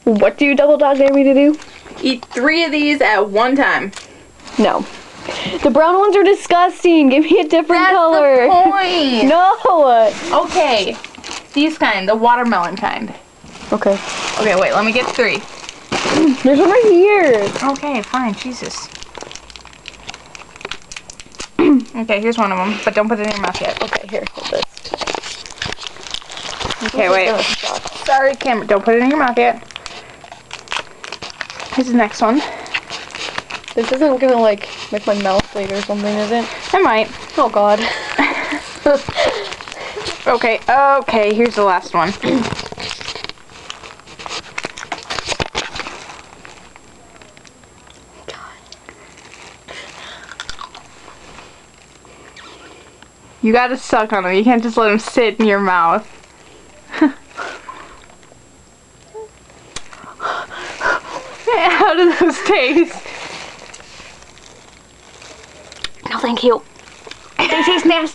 What do you double dog dare me to do? Eat 3 of these at one time. No. The brown ones are disgusting. Give me a different color. That's the point. No. Okay. These kind, the watermelon kind. Okay. Okay, wait, let me get 3. There's one right here. Okay, fine, Jesus. Okay, here's one of them, but don't put it in your mouth yet. Okay, here, hold this. Okay, wait. Sorry, camera, don't put it in your mouth yet. Here's the next one. This isn't gonna like make my mouth bleed or something, is it? It might. Oh God. Okay, here's the last one. You gotta suck on them. You can't just let them sit in your mouth. How do those taste? No, thank you. They taste nasty.